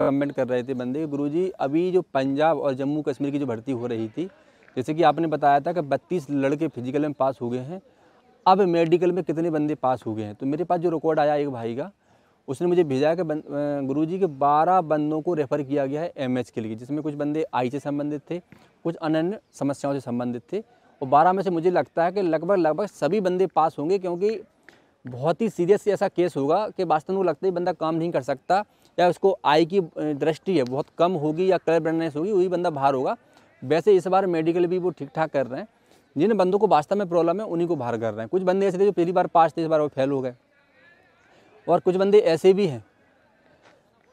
Comment कर रहे थे बंदे, गुरुजी अभी जो पंजाब और जम्मू कश्मीर की जो भर्ती हो रही थी, जैसे कि आपने बताया था कि 32 लड़के फिजिकल में पास हो गए हैं, अब मेडिकल में कितने बंदे पास हो गए हैं। तो मेरे पास जो रिकॉर्ड आया एक भाई का, उसने मुझे भेजा है कि गुरुजी के 12 बंदों को रेफ़र किया गया है एमएच के लिए, जिसमें कुछ बंदे आई से संबंधित थे, कुछ अन्य समस्याओं से संबंधित थे, और 12 में से मुझे लगता है कि लगभग सभी बंदे पास होंगे, क्योंकि बहुत ही सीरियस ऐसा केस होगा कि वास्तव में लगता है बंदा काम नहीं कर सकता, या उसको आई की दृष्टि है बहुत कम होगी या कलर ब्लाइंडनेस होगी, वही बंदा बाहर होगा। वैसे इस बार मेडिकल भी वो ठीक ठाक कर रहे हैं। जिन बंदों को वास्तव में प्रॉब्लम है उन्हीं को बाहर कर रहे हैं। कुछ बंदे ऐसे थे जो पहली बार पास थे, इस बार वो फेल हो गए, और कुछ बंदे ऐसे भी हैं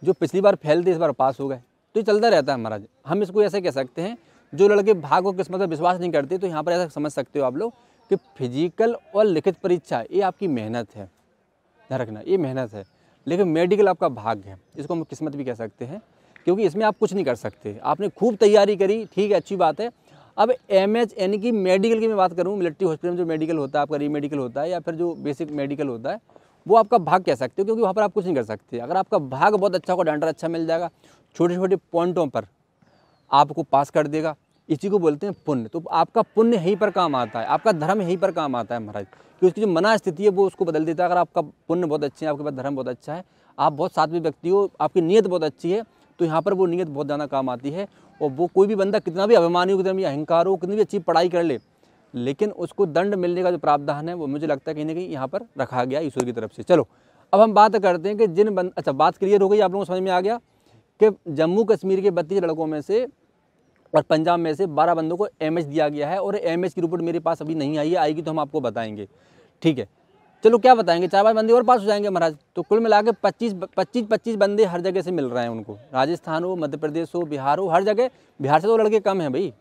जो पिछली बार फेल थे, इस बार पास हो गए। तो ये चलता रहता है महाराज। हम इसको ऐसे कह सकते हैं, जो लड़के भाग्य और किस्मत पर विश्वास नहीं करते, तो यहाँ पर ऐसा समझ सकते हो आप लोग कि फिजिकल और लिखित परीक्षा ये आपकी मेहनत है, ध्यान रखना, ये मेहनत है। लेकिन मेडिकल आपका भाग्य है, इसको हम किस्मत भी कह सकते हैं, क्योंकि इसमें आप कुछ नहीं कर सकते। आपने खूब तैयारी करी, ठीक है, अच्छी बात है। अब एमएच यानी कि मेडिकल की मैं बात करूँ, मिलिट्री हॉस्पिटल में जो मेडिकल होता है, आपका री मेडिकल होता है या फिर जो बेसिक मेडिकल होता है, वो आपका भाग कह सकते हो, क्योंकि वहाँ पर आप कुछ नहीं कर सकते। अगर आपका भाग बहुत अच्छा होगा, डंडर अच्छा मिल जाएगा, छोटे छोटे पॉइंटों पर आपको पास कर देगा, इसी को बोलते हैं पुण्य। तो आपका पुण्य यहीं पर काम आता है, आपका धर्म यहीं पर काम आता है महाराज, कि उसकी जो मना स्थिति है वो उसको बदल देता है। अगर आपका पुण्य बहुत अच्छे है, आपके पास धर्म बहुत अच्छा है, आप बहुत सात्विक व्यक्ति हो, आपकी नीयत बहुत अच्छी है, तो यहाँ पर वो नीयत बहुत ज़्यादा काम आती है। और वो कोई भी बंदा कितना भी अभिमानी हो, कितना भी अहंकार हो, कितनी भी अच्छी पढ़ाई कर ले, लेकिन उसको दंड मिलने का जो प्रावधान है वो मुझे लगता है कहीं ना कहीं यहाँ पर रखा गया ईश्वर की तरफ से। चलो अब हम बात करते हैं कि अच्छा, बात क्लियर हो गई, आप लोगों को समझ में आ गया कि जम्मू कश्मीर के 32 लड़कों में से और पंजाब में से 12 बंदों को एमएच दिया गया है, और एमएच की रिपोर्ट मेरे पास अभी नहीं आई है, आएगी तो हम आपको बताएंगे, ठीक है। चलो क्या बताएंगे, 4-5 बंदे और पास हो जाएंगे महाराज। तो कुल मिला के 25 बंदे हर जगह से मिल रहे हैं उनको, राजस्थान हो, मध्य प्रदेश हो, बिहार हो, हर जगह। बिहार से तो लड़के कम हैं भाई,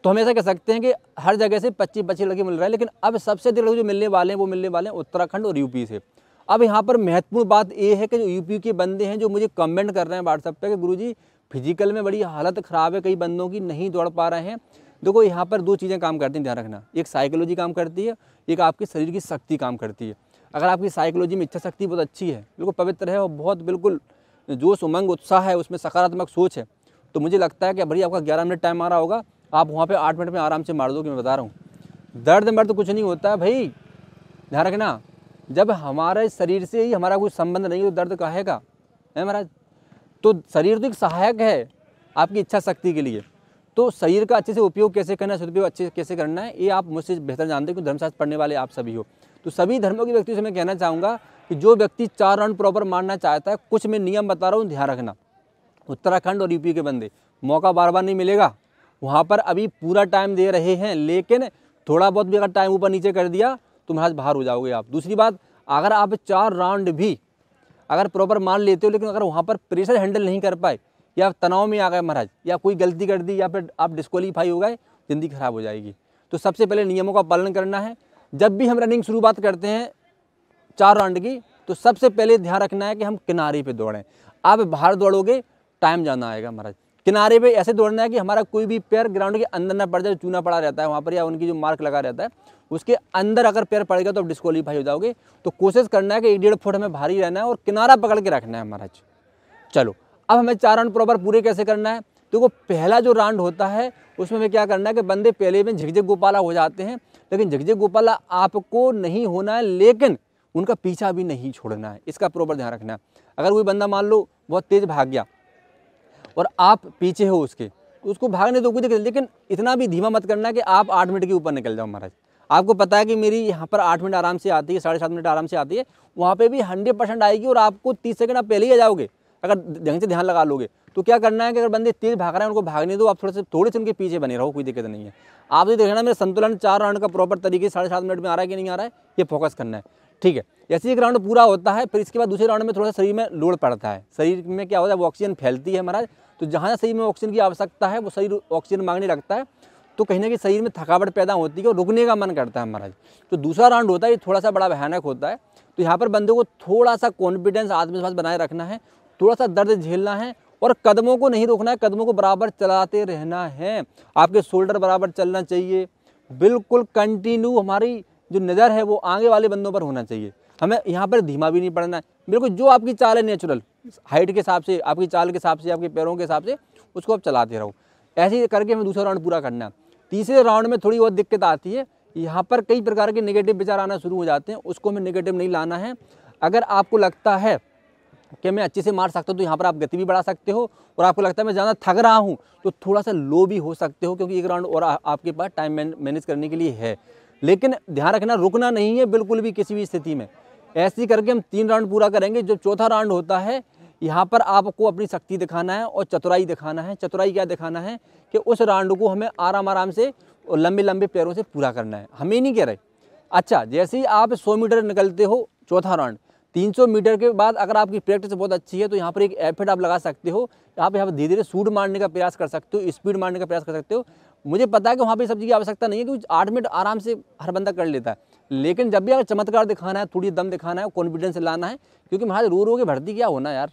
तो हम ऐसा कह सकते हैं कि हर जगह से 25 लड़के मिल रहे हैं। लेकिन अब सबसे अधिक लड़के जो मिलने वाले हैं वो मिलने वाले हैं उत्तराखंड और यूपी से। अब यहाँ पर महत्वपूर्ण बात ये है कि जो यूपी के बंदे हैं जो मुझे कमेंट कर रहे हैं व्हाट्सएप पे कि गुरुजी फिजिकल में बड़ी हालत ख़राब है, कई बंदों की नहीं दौड़ पा रहे हैं। देखो यहाँ पर 2 चीज़ें काम करती हैं, ध्यान रखना, एक साइकोलॉजी काम करती है, एक आपके शरीर की शक्ति काम करती है। अगर आपकी साइकोलॉजी में इच्छा शक्ति बहुत अच्छी है, बिल्कुल पवित्र है और बहुत बिल्कुल जोश उमंग उत्साह है, उसमें सकारात्मक सोच है, तो मुझे लगता है कि भैया आपका 11 मिनट टाइम आ रहा होगा, आप वहाँ पे 8 मिनट में आराम से मार दो। कि मैं बता रहा हूँ दर्द मर्द कुछ नहीं होता है भाई, ध्यान रखना। जब हमारे शरीर से ही हमारा कोई संबंध नहीं है तो दर्द काहे का है महाराज। तो शरीर तो एक सहायक है आपकी इच्छा शक्ति के लिए, तो शरीर का अच्छे से उपयोग कैसे करना है, सदुपयोग अच्छे से कैसे करना है, ये आप मुझसे बेहतर जानते हैं, क्योंकि धर्मशास्त्र पढ़ने वाले आप सभी हो। तो सभी धर्मों के व्यक्तियों से मैं कहना चाहूँगा कि जो व्यक्ति 4 राउंड प्रॉपर मारना चाहता है, कुछ मैं नियम बता रहा हूँ, ध्यान रखना। उत्तराखंड और यूपी के बंदे, मौका बार बार नहीं मिलेगा, वहाँ पर अभी पूरा टाइम दे रहे हैं, लेकिन थोड़ा बहुत भी अगर टाइम ऊपर नीचे कर दिया तो महाराज बाहर हो जाओगे आप। दूसरी बात, अगर आप 4 राउंड भी अगर प्रॉपर मान लेते हो, लेकिन अगर वहाँ पर प्रेशर हैंडल नहीं कर पाए, या तनाव में आ गए महाराज, या कोई गलती कर दी, या फिर आप डिस्क्वालीफाई हो गए, ज़िंदगी खराब हो जाएगी। तो सबसे पहले नियमों का पालन करना है। जब भी हम रनिंग शुरुआत करते हैं 4 राउंड की, तो सबसे पहले ध्यान रखना है कि हम किनारे पे दौड़ें। आप बाहर दौड़ोगे टाइम जाना आएगा महाराज। किनारे पे ऐसे दौड़ना है कि हमारा कोई भी पैर ग्राउंड के अंदर ना पड़ जाए, चूना पड़ा रहता है वहाँ पर, या उनकी जो मार्क लगा रहता है उसके अंदर अगर पैर पड़ेगा तो आप डिस्क्वालीफाई हो जाओगे। तो कोशिश करना है कि 1-1.5 फुट हमें भारी रहना है और किनारा पकड़ के रखना है महाराज। चलो अब हमें 4 राउंड प्रॉपर पूरे कैसे करना है। तो वो पहला जो राउंड होता है उसमें हमें क्या करना है कि बंदे पहले में झिकझिक गोपाला हो जाते हैं, लेकिन झिकझिक गोपाला आपको नहीं होना है, लेकिन उनका पीछा भी नहीं छोड़ना है, इसका प्रॉपर ध्यान रखना है। अगर कोई बंदा मान लो बहुत तेज भाग गया और आप पीछे हो उसके, तो उसको भागने दो, कोई दिक्कत, लेकिन इतना भी धीमा मत करना कि आप 8 मिनट के ऊपर निकल जाओ महाराज। आपको पता है कि मेरी यहाँ पर 8 मिनट आराम से आती है, 7.5 मिनट आराम से आती है, वहाँ पे भी 100% आएगी और आपको 30 सेकंड आप पहले ही आ जाओगे अगर ढंग से ध्यान लगा लोगे। तो क्या करना है कि अगर बंदे तेज भाग रहे हैं उनको भागने दो, आप थोड़े से उनके पीछे बने रहो, कोई दिक्कत नहीं है। आप तो देखना मेरा संतुलन 4 राउंड का प्रॉपर तरीके से 7.5 मिनट में आ रहा है कि नहीं आ रहा है, ये फोकस करना है, ठीक है। जैसे एक राउंड पूरा होता है, फिर इसके बाद दूसरे राउंड में थोड़ा सा शरीर में लोड पड़ता है। शरीर में क्या होता है, वो ऑक्सीजन फैलती है महाराज, तो जहाँ शरीर में ऑक्सीजन की आवश्यकता है वो शरीर ऑक्सीजन मांगने लगता है, तो कहीं ना कहीं शरीर में थकावट पैदा होती है और रुकने का मन करता है महाराज। तो दूसरा राउंड होता है, ये थोड़ा सा बड़ा भयानक होता है। तो यहाँ पर बंदे को थोड़ा सा कॉन्फिडेंस, आत्मविश्वास बनाए रखना है, थोड़ा सा दर्द झेलना है और कदमों को नहीं रोकना है, कदमों को बराबर चलाते रहना है। आपके शोल्डर बराबर चलना चाहिए, बिल्कुल कंटिन्यू हमारी जो नज़र है वो आगे वाले बंदों पर होना चाहिए। हमें यहाँ पर धीमा भी नहीं पड़ना है, बिल्कुल जो आपकी चाल है नेचुरल हाइट के हिसाब से, आपकी चाल के हिसाब से, आपके पैरों के हिसाब से उसको आप चलाते रहो। ऐसे ही करके हमें दूसरा राउंड पूरा करना है। तीसरे राउंड में थोड़ी बहुत दिक्कत आती है, यहाँ पर कई प्रकार के नेगेटिव विचार आना शुरू हो जाते हैं, उसको हमें नेगेटिव नहीं लाना है। अगर आपको लगता है कि मैं अच्छे से मार सकता हूँ तो यहाँ पर आप गति भी बढ़ा सकते हो, और आपको लगता है मैं ज़्यादा थक रहा हूँ तो थोड़ा सा लो भी हो सकते हो, क्योंकि एक राउंड और आपके पास टाइम मैनेज करने के लिए है। लेकिन ध्यान रखना, रुकना नहीं है बिल्कुल भी किसी भी स्थिति में। ऐसे ही करके हम 3 राउंड पूरा करेंगे। जो चौथा राउंड होता है, यहाँ पर आपको अपनी शक्ति दिखाना है और चतुराई दिखाना है। चतुराई क्या दिखाना है कि उस राउंड को हमें आराम आराम से और लंबे लंबे पैरों से पूरा करना है, हमें नहीं कह रहे। अच्छा, जैसे ही आप 100 मीटर निकलते हो चौथा राउंड, 300 मीटर के बाद अगर आपकी प्रैक्टिस बहुत अच्छी है तो यहाँ पर एक एफर्ट आप लगा सकते हो। आप यहाँ पर धीरे धीरे शूट मारने का प्रयास कर सकते हो, स्पीड मारने का प्रयास कर सकते हो। मुझे पता है कि वहाँ पे सब चीज़ की आवश्यकता नहीं है, क्योंकि 8 मिनट आराम से हर बंदा कर लेता है। लेकिन जब भी अगर चमत्कार दिखाना है, थोड़ी दम दिखाना है, कॉन्फिडेंस लाना है, क्योंकि महाराज रो के भर्ती क्या होना यार,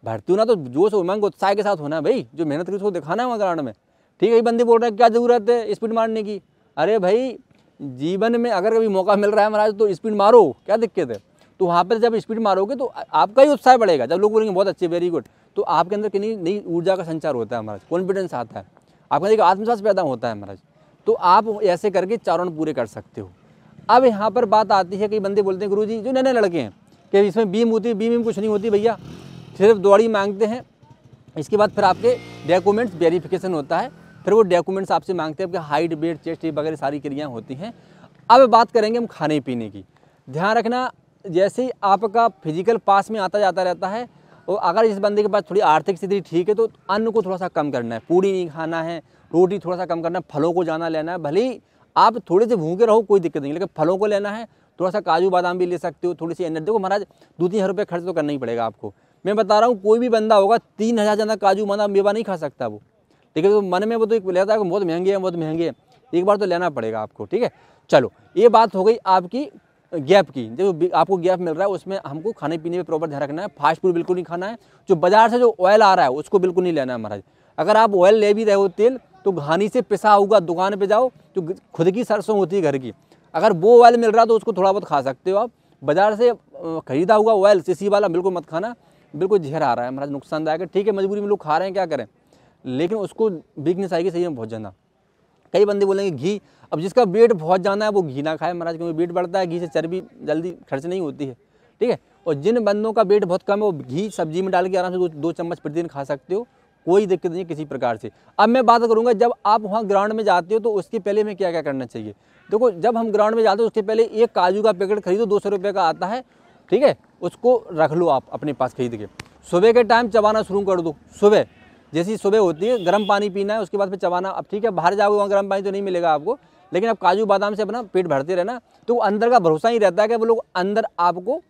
भर्ती होना तो जोश उमंग उत्साह के साथ होना है भाई। जो मेहनत की उसको दिखाना है वहाँ ग्राउंड में। ठीक है, ये बंदे बोल रहे हैं क्या ज़रूरत है स्पीड मारने की। अरे भाई, जीवन में अगर कभी मौका मिल रहा है महाराज तो स्पीड मारो, क्या दिक्कत है। तो वहाँ पर जब स्पीड मारोगे तो आपका ही उत्साह बढ़ेगा। जब लोग बोलेंगे बहुत अच्छे, वेरी गुड, तो आपके अंदर कितनी नई ऊर्जा का संचार होता है महाराज, कॉन्फिडेंस आता है, आपके अंदर आत्मविश्वास पैदा होता है महाराज। तो आप ऐसे करके 4 राउंड पूरे कर सकते हो। अब यहाँ पर बात आती है, कई बंदे बोलते हैं गुरुजी, जो नए नए लड़के हैं, कि इसमें बीम होती है, बीम कुछ नहीं होती भैया, सिर्फ दौड़ी मांगते हैं। इसके बाद फिर आपके डॉक्यूमेंट्स वेरिफिकेशन होता है, फिर वो डॉक्यूमेंट्स आपसे मांगते हैं, आपके हाइट, वेट, चेस्ट वगैरह सारी क्रियाएँ होती हैं। अब बात करेंगे हम खाने पीने की। ध्यान रखना, जैसे ही आपका फिजिकल पास में आता जाता रहता है, और अगर इस बंदे के पास थोड़ी आर्थिक स्थिति ठीक है तो अन्न को थोड़ा सा कम करना है, पूड़ी नहीं खाना है, रोटी थोड़ा सा कम करना है, फलों को ज़्यादा लेना है। भले ही आप थोड़े से भूखे रहो कोई दिक्कत नहीं, लेकिन फलों को लेना है, थोड़ा सा काजू बादाम भी ले सकते हो, थोड़ी सी एनर्जी। देखो महाराज, 2-3 हज़ार रुपये खर्च तो करना ही पड़ेगा आपको। मैं बता रहा हूँ, कोई भी बंदा होगा 3,000 ज़्यादा काजू बादाम मेवा नहीं खा सकता वो। ठीक है, तो मन में वो तो एक लेता है कि बहुत महंगे हैं, बहुत महंगे हैं, एक बार तो लेना पड़ेगा आपको। ठीक है, चलो ये बात हो गई आपकी गैप की। जो आपको गैप मिल रहा है उसमें हमको खाने पीने में प्रॉपर ध्यान रखना है। फास्ट फूड बिल्कुल नहीं खाना है। जो बाजार से जो ऑयल आ रहा है उसको बिल्कुल नहीं लेना है महाराज। अगर आप ऑयल ले भी रहे हो तेल, तो घानी से पिसा होगा, दुकान पे जाओ तो खुद की सरसों होती है घर की, अगर वो ऑयल मिल रहा तो उसको थोड़ा बहुत खा सकते हो आप। बाजार से खरीदा हुआ ऑयल सीसी वाला बिल्कुल मत खाना, बिल्कुल जहर आ रहा है महाराज, नुकसानदायक है। ठीक है, मजबूरी में लोग खा रहे हैं, क्या करें, लेकिन उसको वीकनेस आएगी सही में बहुत ज़्यादा। कई बंदे बोलेंगे घी, अब जिसका वेट बहुत ज़्यादा है वो घी ना खाए महाराज, क्योंकि वेट बढ़ता है, घी से चर्बी जल्दी खर्च नहीं होती है। ठीक है, और जिन बंदों का वेट बहुत कम है वो घी सब्जी में डाल के आराम से 2 चम्मच प्रतिदिन खा सकते हो, कोई दिक्कत नहीं है किसी प्रकार से। अब मैं बात करूँगा, जब आप वहाँ ग्राउंड में जाते हो तो उसके पहले में क्या क्या करना चाहिए। देखो, जब हम ग्राउंड में जाते हो उसके पहले एक काजू का पैकेट खरीदो, 200 रुपये का आता है। ठीक है, उसको रख लो आप अपने पास खरीद के। सुबह के टाइम चबाना शुरू कर दो। सुबह जैसी सुबह होती है, गर्म पानी पीना है, उसके बाद फिर चबाना। अब ठीक है, बाहर जाओगे वहाँ गर्म पानी तो नहीं मिलेगा आपको, लेकिन आप काजू बादाम से अपना पेट भरते रहना। तो अंदर का भरोसा ही रहता है कि वो लोग अंदर आपको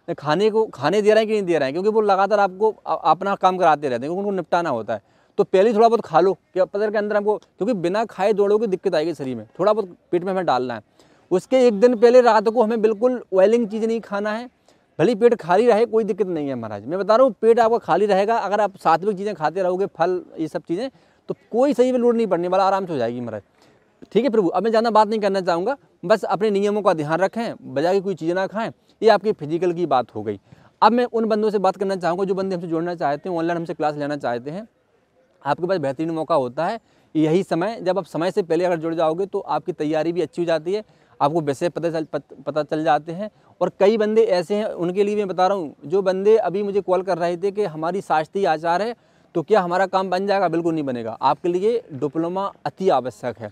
खाने दे रहे हैं कि नहीं दे रहे हैं, क्योंकि वो लगातार आपको अपना काम कराते रहते हैं, क्योंकि उनको निपटाना होता है। तो पहले ही थोड़ा बहुत खा लो कि पता के अंदर हमको, क्योंकि बिना खाए दौड़ोगे दिक्कत आएगी शरीर में, थोड़ा बहुत पेट में हमें डालना है। उसके एक दिन पहले रात को हमें बिल्कुल ऑयलिंग चीज़ नहीं खाना है। भले पेट खाली रहे कोई दिक्कत नहीं है महाराज, मैं बता रहा हूँ पेट आपका खाली रहेगा। अगर आप सात्विक चीज़ें खाते रहोगे, फल ये सब चीज़ें, तो कोई सही में लोड नहीं पड़ने वाला, आराम से हो जाएगी महाराज। ठीक है प्रभु, अब मैं ज़्यादा बात नहीं करना चाहूँगा, बस अपने नियमों का ध्यान रखें, बजाय की कोई चीज़ें ना खाएं। ये आपकी फिजिकल की बात हो गई। अब मैं उन बंदों से बात करना चाहूँगा जो बंदे हमसे जुड़ना चाहते हैं, ऑनलाइन हमसे क्लास लेना चाहते हैं। आपके पास बेहतरीन मौका होता है यही समय, जब आप समय से पहले अगर जुड़ जाओगे तो आपकी तैयारी भी अच्छी हो जाती है, आपको विषय पता चल जाते हैं। और कई बंदे ऐसे हैं, उनके लिए मैं बता रहा हूँ, जो बंदे अभी मुझे कॉल कर रहे थे कि हमारी शास्त्रीय आचार है तो क्या हमारा काम बन जाएगा, बिल्कुल नहीं बनेगा। आपके लिए डिप्लोमा अति आवश्यक है।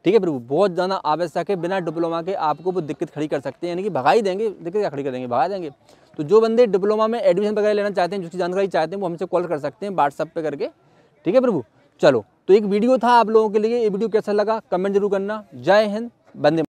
ठीक है प्रभु, बहुत ज़्यादा आवश्यक है। बिना डिप्लोमा के आपको वो दिक्कत खड़ी कर सकते हैं, यानी कि भगा ही देंगे, दिक्कत क्या खड़ी कर देंगे, भगा देंगे। तो जो बंदे डिप्लोमा में एडमिशन वगैरह लेना चाहते हैं, जिसकी जानकारी चाहते हैं, वो हमसे कॉल कर सकते हैं व्हाट्सएप पे करके। ठीक है प्रभु, चलो तो एक वीडियो था आप लोगों के लिए। ये वीडियो कैसा लगा कमेंट जरूर करना। जय हिंद, वंदे।